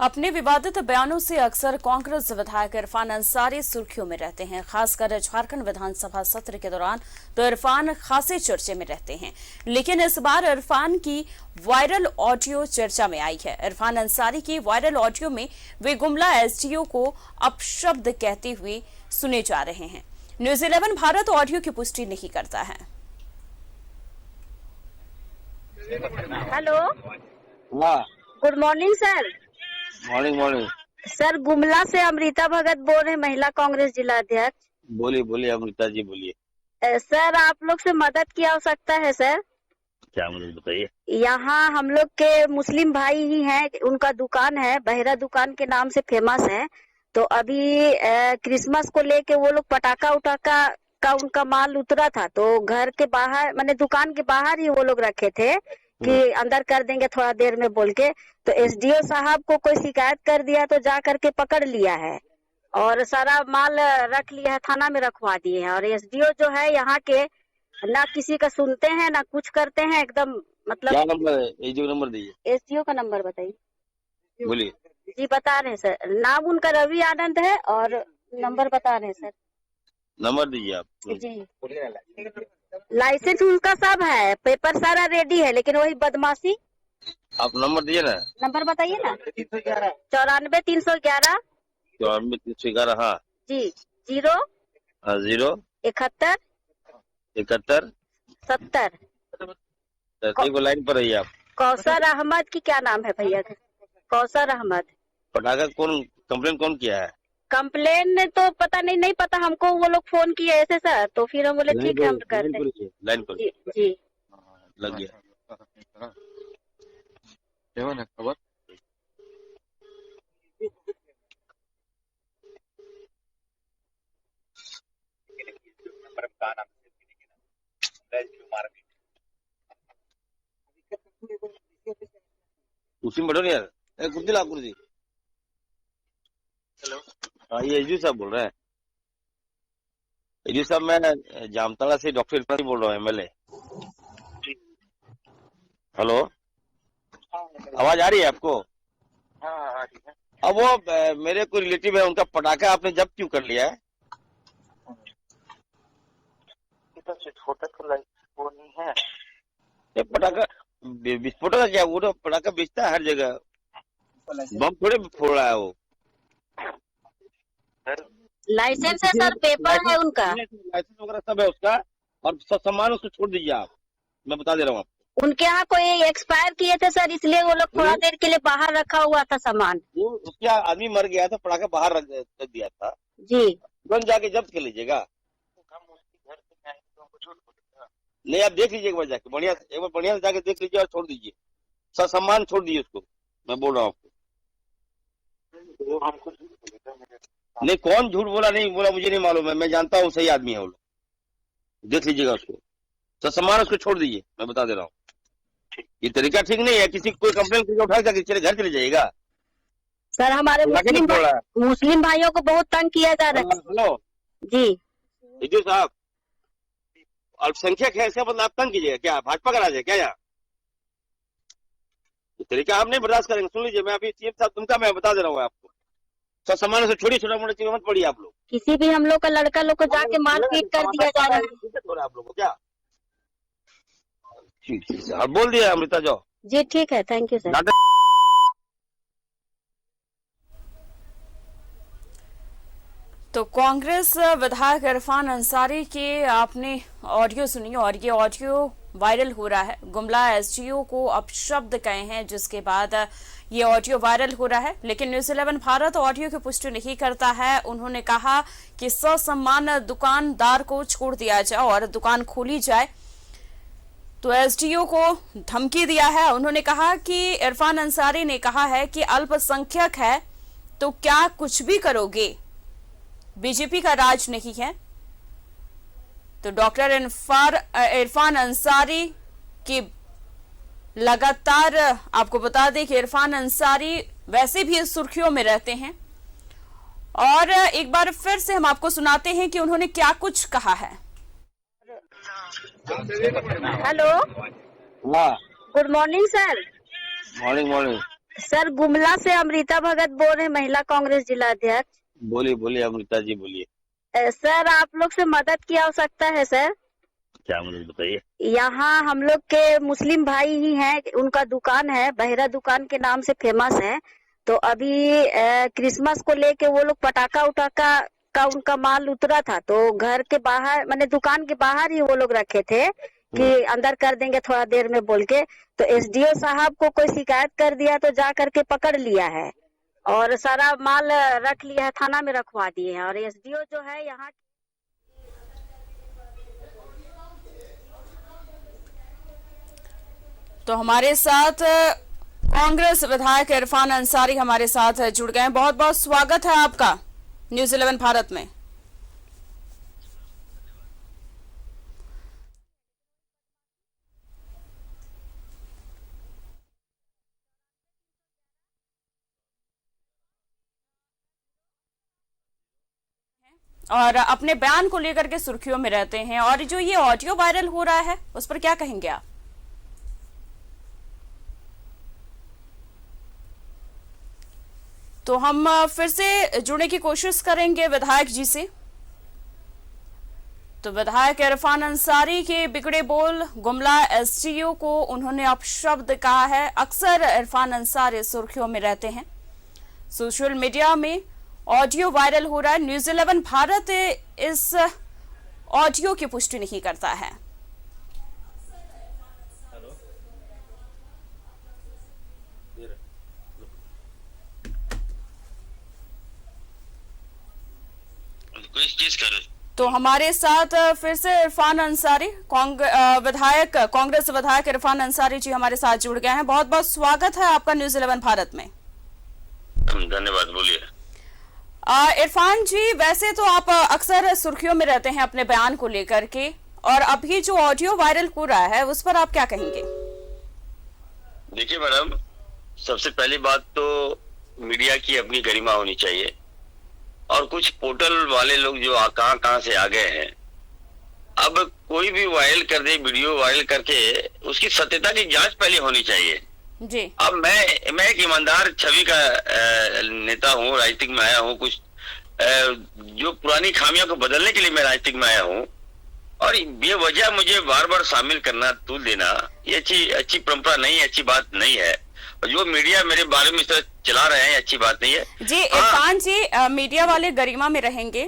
अपने विवादित बयानों से अक्सर कांग्रेस विधायक इरफान अंसारी सुर्खियों में रहते हैं। खासकर झारखंड विधानसभा सत्र के दौरान तो इरफान खासे चर्चे में रहते हैं, लेकिन इस बार इरफान की वायरल ऑडियो चर्चा में आई है। इरफान अंसारी की वायरल ऑडियो में वे गुमला एसडीओ को अपशब्द कहते हुए सुने जा रहे हैं। न्यूज 11 भारत ऑडियो की पुष्टि नहीं करता है। Hello, good morning sir. Morning sir, Gumla से अमृता भगत बोल रहे हैं, महिला कांग्रेस जिला अध्यक्ष। बोलिए अमृता जी बोलिए। सर, आप लोग से मदद की आवश्यकता है सर। क्या मदद बताइए। यहाँ हम लोग के मुस्लिम भाई ही हैं, उनका दुकान है, बहरा दुकान के नाम से फेमस है। तो अभी क्रिसमस को लेके वो लोग पटाखा उटाखा का उनका माल उतरा था, तो घर के बाहर माने दुकान के बाहर ही वो लोग रखे थे कि अंदर कर देंगे थोड़ा देर में बोल के। तो एसडीओ साहब को कोई शिकायत कर दिया तो जा करके पकड़ लिया है और सारा माल रख लिया है, थाना में रखवा दिए हैं। और एसडीओ जो है यहाँ के ना किसी का सुनते हैं ना कुछ करते हैं, एकदम मतलब। क्या नंबर है? एसडीओ नंबर दीजिए। एसडीओ का नंबर बताइए। बोलिए जी, बता रहे हैं सर, नाम उनका रवि आनंद है और नंबर बता रहे हैं सर। नंबर दीजिए आप। जी, लाइसेंस उनका सब है, पेपर सारा रेडी है, लेकिन वही बदमाशी। आप नंबर दीजिए ना। नंबर बताइए ना। 94 311 311। हाँ जी, 0 0 71 71 70। वो लाइन पर रहिए आप। कौसर अहमद की क्या नाम है भैया का? कौसर अहमद। पटाखा कंप्लेन कौन किया है? कंप्लेन तो पता नहीं पता हमको, वो लोग फोन किए ऐसे सर, तो फिर हम बोले ठीक है हम करते हैं। लाइन पर जी लग गया। खबर उसी में बैठो यार। कुर्सी ला कुर्सी। हेलो, हाँ ये एसडीओ साहब बोल रहे हैं। एसडीओ साहब, मैं जामताड़ा से डॉक्टर इरफान बोल रहा हूँ, एमएलए। हेलो, आवाज आ रही है आपको? हाँ ठीक है। अब वो मेरे कोई रिलेटिव है, उनका पटाखा आपने जब्त क्यों कर लिया है? छोटा तो लाइट वो नहीं है। ये पटाखा विस्फोटक का क्या? वो तो पटाखा बेचता है हर जगह, बम थोड़े फोड़ रहा है वो। लाइसेंस है सर, पेपर है उनका, लाइसेंस वगैरह सब है उसका, और सब सामान उसको छोड़ दीजिए आप, मैं बता दे रहा हूँ आपको। उनके यहाँ कोई एक्सपायर किए थे सर, इसलिए वो लोग थोड़ा देर के लिए बाहर रखा हुआ था सामान। वो उसके आदमी मर गया था, पटाखा बाहर रख दिया था जी, तुरंत जाके जब्त कर लीजिएगा। नहीं, आप देख लीजिए एक बार जाके, एक बार बढ़िया से जाके देख लीजिए और छोड़ दीजिए, सब सामान छोड़ दीजिए उसको, मैं बोल रहा हूँ आपको। वो हमको नहीं, कौन झूठ बोला नहीं बोला मुझे नहीं मालूम है, मैं जानता हूँ सही आदमी है वो लोग, देख लीजिएगा उसको, सब सामान उसको छोड़ दीजिए, मैं बता दे रहा हूँ। ये तरीका ठीक नहीं है, किसी कोई कंप्लेन करके उठा के चले घर चले जाइएगा। सर हमारे मुस्लिम भाइयों को बहुत तंग किया जा रहा है। हेलो जी साहब, अल्पसंख्यक है ऐसा मतलब आप तंग कीजिएगा क्या? भाजपा का राज है क्या यहाँ? ये तरीका आप नहीं बर्दाश्त करेंगे। सुन लीजिए, मैं अभी सीएम साहब तुमका मैं बता दे रहा हूँ आपको, सब सामान से छोटी छोटा मोटा चीज मत पड़ी आप लोग। किसी भी हम लोग का लड़का लोग को जाके मारपीट कर दिया जा रहा है। आप लोग को क्या? ठीक है, आप बोल दिया अमृता जाओ। जी ठीक है, थैंक यू सर। तो कांग्रेस विधायक इरफान अंसारी के आपने ऑडियो सुनी और ये ऑडियो वायरल हो रहा है। गुमला एसडीओ को अपशब्द कहे हैं, जिसके बाद ये ऑडियो वायरल हो रहा है, लेकिन न्यूज 11 भारत ऑडियो की पुष्टि नहीं करता है। उन्होंने कहा कि ससम्मान दुकानदार को छोड़ दिया जाए और दुकान खोली जाए, तो एसडीओ को धमकी दिया है। उन्होंने कहा कि इरफान अंसारी ने कहा है कि अल्पसंख्यक है तो क्या कुछ भी करोगे, बीजेपी का राज नहीं है। तो डॉक्टर इरफान अंसारी की लगातार आपको बता दें कि इरफान अंसारी वैसे भी सुर्खियों में रहते हैं, और एक बार फिर से हम आपको सुनाते हैं कि उन्होंने क्या कुछ कहा है। हेलो, हाँ good morning sir. Morning. Sir Gumla से अमृता भगत बोल रहे हैं, महिला कांग्रेस जिला अध्यक्ष। बोलिए बोलिए अमृता जी बोलिए। सर आप लोग से मदद की आवश्यकता है सर। क्या मदद बताइए। यहाँ हम लोग के मुस्लिम भाई ही हैं, उनका दुकान है, बहरा दुकान के नाम से फेमस है। तो अभी क्रिसमस को लेके वो लोग पटाखा उटाखा का उनका माल उतरा था, तो घर के बाहर माने दुकान के बाहर ही वो लोग रखे थे कि अंदर कर देंगे थोड़ा देर में बोल के। तो एसडीओ साहब को कोई शिकायत कर दिया तो जा करके पकड़ लिया है और सारा माल रख लिया है, थाना में रखवा दिए हैं। और एसडीओ जो है यहाँ तो हमारे साथ कांग्रेस विधायक इरफान अंसारी हमारे साथ जुड़ गए हैं। बहुत बहुत स्वागत है आपका न्यूज़ 11 भारत में। और अपने बयान को लेकर के सुर्खियों में रहते हैं, और जो ये ऑडियो वायरल हो रहा है उस पर क्या कहेंगे आप? तो हम फिर से जुड़ने की कोशिश करेंगे विधायक जी से। तो विधायक इरफान अंसारी के बिगड़े बोल, गुमला एसडीओ को उन्होंने अपशब्द कहा है। अक्सर इरफान अंसारी सुर्खियों में रहते हैं, सोशल मीडिया में ऑडियो वायरल हो रहा है। न्यूज़ 11 भारत इस ऑडियो की पुष्टि नहीं करता है। तो हमारे साथ फिर से इरफान अंसारी विधायक, कांग्रेस विधायक इरफान अंसारी जी हमारे साथ जुड़ गए हैं। बहुत बहुत स्वागत है आपका न्यूज़ 11 भारत में। धन्यवाद, बोलिए। इरफान जी, वैसे तो आप अक्सर सुर्खियों में रहते हैं अपने बयान को लेकर के, और अभी जो ऑडियो वायरल हो रहा है उस पर आप क्या कहेंगे? देखिए मैडम, सबसे पहली बात तो मीडिया की अपनी गरिमा होनी चाहिए, और कुछ पोर्टल वाले लोग जो कहां से आ गए हैं, अब कोई भी वायरल कर दे, वीडियो वायरल करके उसकी सत्यता की जांच पहले होनी चाहिए जी। अब मैं एक ईमानदार छवि का नेता हूँ, राजनीतिक में आया हूँ। कुछ जो पुरानी खामियों को बदलने के लिए मैं राजनीतिक में आया हूँ, और ये वजह मुझे बार बार शामिल करना, तूल देना, ये अच्छी परंपरा नहीं है, अच्छी बात नहीं है। और जो मीडिया मेरे बारे में इस तरह चला रहे हैं, अच्छी बात नहीं है जी। इरफान जी, मीडिया वाले गरिमा में रहेंगे,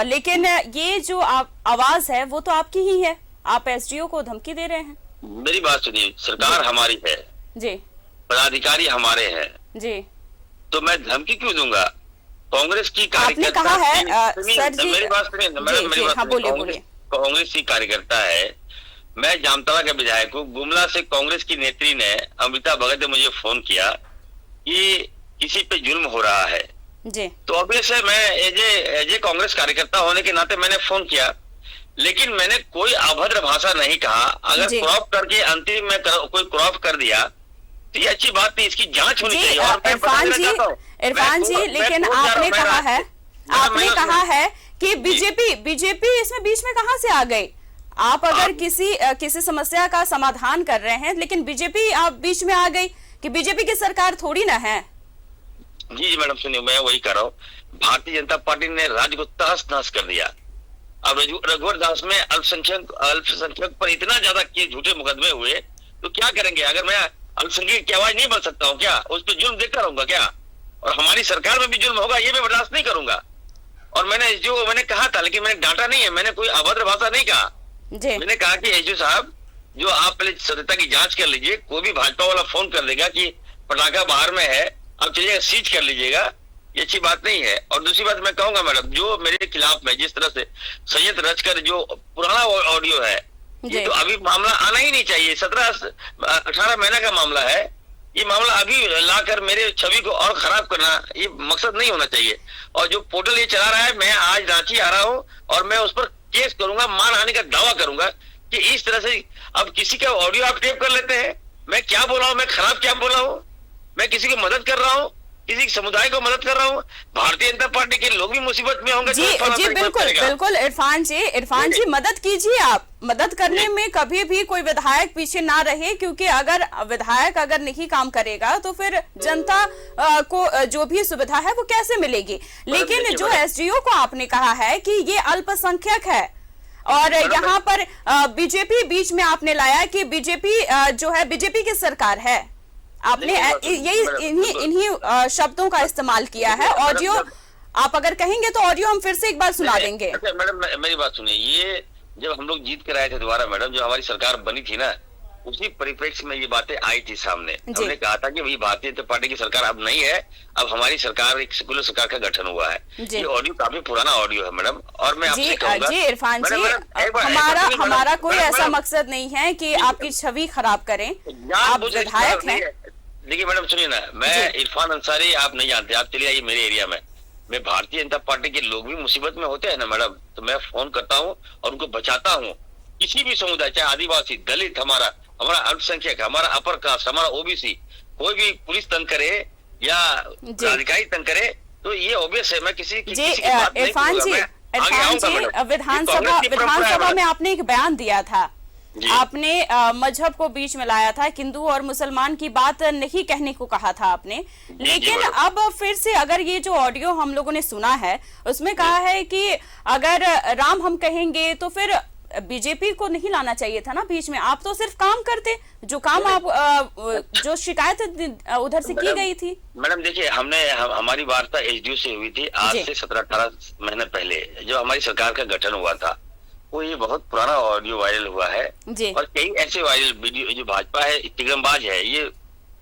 लेकिन ये जो आवाज है वो तो आपकी ही है। आप एसडीओ को धमकी दे रहे हैं। मेरी बात सुनिए, सरकार हमारी है जी, पदाधिकारी हमारे हैं जी, तो मैं धमकी क्यों दूंगा? कांग्रेस की आपने कहा है सर जी, मेरी बात सुनिए, कांग्रेस की कार्यकर्ता है, मैं जामताड़ा का विधायक हूँ। गुमला से कांग्रेस की नेत्री ने, अमृता भगत ने मुझे फोन किया कि किसी पे जुल्म हो रहा है जी। तो अभी से मैं एजे कांग्रेस कार्यकर्ता होने के नाते मैंने फोन किया, लेकिन मैंने कोई अभद्र भाषा नहीं कहा। अगर क्रॉप करके अंतिम में कोई क्रॉप कर दिया तो ये अच्छी बात नहीं, इसकी जांच होनी चाहिए। इरफान जी, लेकिन आपने कहा है कि बीजेपी इसमें बीच में कहां से आ गई? आप अगर किसी समस्या का समाधान कर रहे हैं, लेकिन बीजेपी आप बीच में आ गई कि बीजेपी की सरकार थोड़ी ना है। जी मैडम सुनिए, मैं वही कर रहा हूँ। भारतीय जनता पार्टी ने राज्य को तहस नहस कर दिया। अब रघुवर दास में अल्पसंख्यक पर इतना ज्यादा झूठे मुकदमे हुए, तो क्या करेंगे? अगर मैं अल्पसंख्यक की आवाज नहीं बन सकता हूँ क्या? उस पर जुल्म देखता रहूंगा क्या? और हमारी सरकार में भी जुल्म होगा, ये मैं बर्दाश्त नहीं करूंगा। और मैंने कहा था, लेकिन मैंने डांटा नहीं है, मैंने कोई अभद्र भाषा नहीं कहा जी। मैंने कहा कि एसडीओ साहब, जो आप पहले सत्यता की जांच कर लीजिए। कोई भी भाजपा वाला फोन कर देगा कि पटाखा बाहर में है, अब चलिएगा सीज कर लीजिएगा, ये अच्छी बात नहीं है। और दूसरी बात मैं कहूंगा मैडम, जो मेरे खिलाफ में जिस तरह से संयंत्र रचकर जो पुराना ऑडियो है, ये तो अभी मामला आना ही नहीं चाहिए। 17-18 महीने का मामला है, ये मामला अभी लाकर मेरे छवि को और खराब करना, ये मकसद नहीं होना चाहिए। और जो पोर्टल ये चला रहा है, मैं आज रांची आ रहा हूँ और मैं उस पर केस करूंगा, मानहानि का दावा करूंगा कि इस तरह से अब किसी का ऑडियो आप टेप कर लेते हैं। मैं क्या बोला हूँ, मैं खराब क्या बोला हूँ, मैं किसी की मदद कर रहा हूँ, किसी समुदाय को मदद कर रहा हूँ। भारतीय जनता पार्टी के लोग भी मुसीबत में होंगे। जी जी बिल्कुल बिल्कुल इरफान जी मदद कीजिए। आप मदद करने में कभी भी कोई विधायक पीछे ना रहे, क्योंकि अगर विधायक अगर नहीं काम करेगा तो फिर जनता को जो भी सुविधा है वो कैसे मिलेगी। लेकिन जो एसडीओ को आपने कहा है कि ये अल्पसंख्यक है और यहाँ पर बीजेपी बीच में आपने लाया कि बीजेपी जो है बीजेपी की सरकार है, आपने यही इन्हीं शब्दों का इस्तेमाल किया है। ऑडियो आप अगर कहेंगे तो ऑडियो हम फिर से एक बार सुना देंगे। अच्छा मैडम मेरी बात सुनिए, ये जब हम लोग जीत कर आए थे दोबारा मैडम, जो हमारी सरकार बनी थी ना, उसी परिप्रेक्ष्य में ये बातें आई थी सामने। हमने कहा था कि भाई भारतीय जनता पार्टी की सरकार अब नहीं है, अब हमारी सरकार एक सेकुलर सरकार का गठन हुआ है। ये ऑडियो काफी पुराना ऑडियो है मैडम। और मैं आपसे कहूंगा जी इरफान जी, हमारा कोई ऐसा मकसद नहीं है कि आपकी छवि खराब करें, आप विधायक हैं। देखिए मैडम सुनिए ना, मैं इरफान अंसारी, आप नहीं जानते, आप चलिए आइए मेरे एरिया में। मैं भारतीय जनता पार्टी के लोग भी मुसीबत में होते हैं ना मैडम, तो मैं फोन करता हूँ और उनको बचाता हूँ। किसी भी समुदाय, चाहे आदिवासी, दलित, हमारा अल्पसंख्यक, हमारा अपर कास्ट, हमारा ओबीसी, कोई भी पुलिस तंग करे या अधिकारी तंग करे, तो ये ऑब्वियस है मैं किसी की बात नहीं करूंगा। विधानसभा में आपने एक बयान दिया था, आपने मजहब को बीच में लाया था, हिंदू और मुसलमान की बात नहीं कहने को कहा था आपने। लेकिन अब फिर से अगर ये जो ऑडियो हम लोगों ने सुना है उसमें कहा है कि अगर राम हम कहेंगे तो फिर बीजेपी को नहीं लाना चाहिए था ना बीच में। आप तो सिर्फ काम करते, जो काम आप जो शिकायत उधर से की गई थी। मैडम देखिए, हमारी वार्ता एसडीओ से हुई थी आज से 17-18 महीने पहले, जो हमारी सरकार का गठन हुआ था। वो ये बहुत पुराना ऑडियो वायरल हुआ है और कई ऐसे वायरल वीडियो, जो भाजपा है तिगड़मबाज है, ये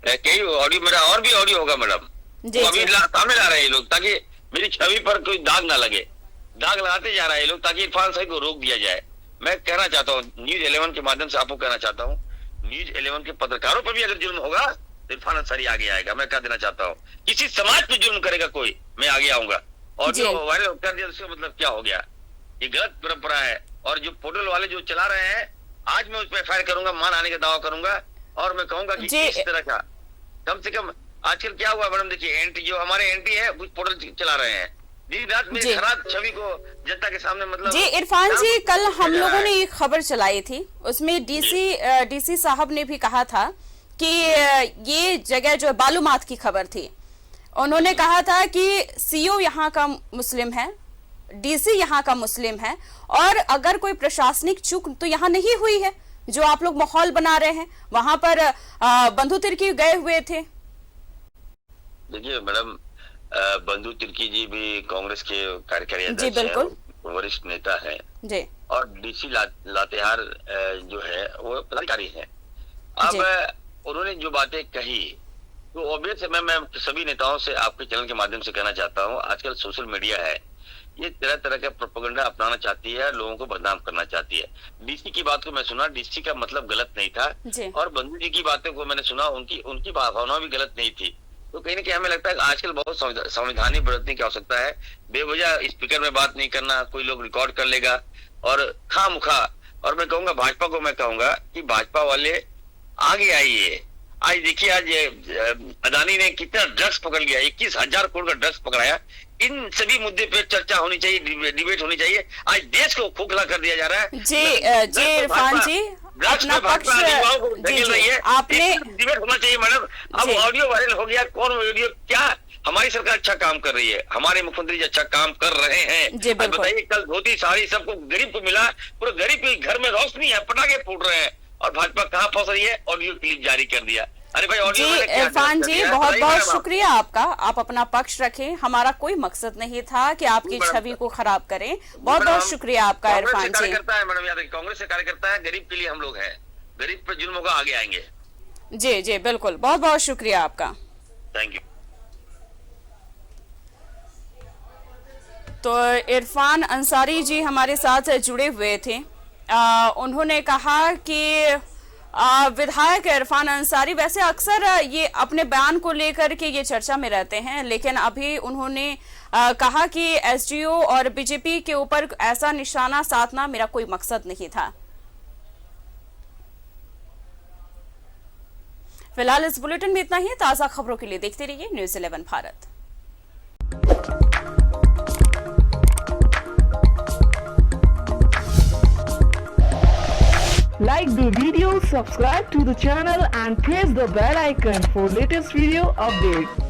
कई ऑडियो, मेरा और भी ऑडियो होगा मैडम, तो अभी सामने ला रहे हैं लोग, ताकि मेरी छवि पर कोई दाग ना लगे। दाग लगाते जा रहे हैं लोग ताकि इरफान साहब को रोक दिया जाए। मैं कहना चाहता हूँ न्यूज 11 के माध्यम से आपको कहना चाहता हूँ, न्यूज 11 के पत्रकारों पर भी अगर जुल्म होगा तो इरफान अंसारी आगे आएगा। मैं कह देना चाहता हूँ, किसी समाज पे जुल्म करेगा कोई, मैं आगे आऊंगा। और जो वायरल कर दिया उसका मतलब क्या हो गया? ये गलत परंपरा है। और जो पोर्टल वाले जो चला रहे हैं, आज मैं उस पर FIR करूंगा, मान आने का दावा करूंगा और मैं कहूंगा कि इस तरह का कम से कम आजकल क्या हुआ मैडम, देखिए एंटी, जो हमारे एंटी है कुछ पोर्टल चला रहे हैं, दिन रात मेरी खराब छवि को जनता के सामने, मतलब। जी इरफान जी, कल हम लोगों ने एक खबर चलाई थी, उसमें डीसी साहब ने भी कहा था कि ये जगह जो बालूमाथ की खबर थी, उन्होंने कहा था कि सीओ यहाँ का मुस्लिम है, डीसी यहाँ का मुस्लिम है, और अगर कोई प्रशासनिक चूक तो यहाँ नहीं हुई है। जो आप लोग माहौल बना रहे हैं, वहां पर बंधु तिर्की गए हुए थे। देखिए मैडम, बंधु तिर्की जी भी कांग्रेस के कार्यकारी अध्यक्ष हैं, वरिष्ठ नेता है जी, और डीसी लातेहार जो है वो पदाधिकारी है। अब उन्होंने जो बातें कही तो ऑब्वियस है, मैं सभी नेताओं से आपके चैनल के माध्यम से कहना चाहता हूँ, आजकल सोशल मीडिया है, ये तरह तरह का प्रोपेगेंडा अपनाना चाहती है, लोगों को बदनाम करना चाहती है। डीसी की बात को मैं सुना, डीसी का मतलब गलत नहीं था, और बंधु जी की बातों को मैंने सुना, उनकी भावना भी गलत नहीं थी। तो कहीं ना कहीं हमें लगता है आजकल बहुत संवैधानिक बरतने की आवश्यकता है। बेवजह स्पीकर में बात नहीं करना, कोई लोग रिकॉर्ड कर लेगा और खामखा। और मैं कहूंगा भाजपा को, मैं कहूंगा कि भाजपा वाले आगे आइए। आज देखिए, आज अदानी ने कितना ड्रग्स पकड़ लिया, 21,000 करोड़ का ड्रग्स पकड़ाया। इन सभी मुद्दे पे चर्चा होनी चाहिए, डिबेट होनी चाहिए। आज देश को खोखला कर दिया जा रहा है। जी इरफान जी, अपना पक्ष आपने डिबेट होना चाहिए मैडम। अब ऑडियो वायरल हो गया, कौन ऑडियो, क्या हमारी सरकार अच्छा काम कर रही है, हमारे मुख्यमंत्री जी अच्छा काम कर रहे हैं। बताइए, कल धोती साड़ी सबको गरीब को मिला, पूरे गरीब के घर में रोशनी है, पटाखे फूट रहे हैं, और भाजपा कहाँ फंस रही है? ऑडियो क्लिप जारी कर दिया। अरे भाई, ऑडियो इरफान जी बहुत बहुत शुक्रिया आपका, आप अपना पक्ष रखें। हमारा कोई मकसद नहीं था कि आपकी छवि को खराब करें। बहुत बहुत शुक्रिया आपका इरफान जी। कार्यकर्ता है मैडम, याद, कांग्रेस से कार्यकर्ता है, गरीब के लिए हम लोग हैं, गरीब पे जुल्म होगा, आगे आएंगे। जी जी बिल्कुल, बहुत बहुत शुक्रिया आपका, थैंक यू। तो इरफान अंसारी जी हमारे साथ जुड़े हुए थे। उन्होंने कहा कि विधायक इरफान अंसारी वैसे अक्सर ये अपने बयान को लेकर के ये चर्चा में रहते हैं, लेकिन अभी उन्होंने कहा कि एसडीओ और बीजेपी के ऊपर ऐसा निशाना साधना मेरा कोई मकसद नहीं था। फिलहाल इस बुलेटिन में इतना ही। ताजा खबरों के लिए देखते रहिए news 11 Bharat. Like the video, subscribe to the channel and press the bell icon for latest video updates.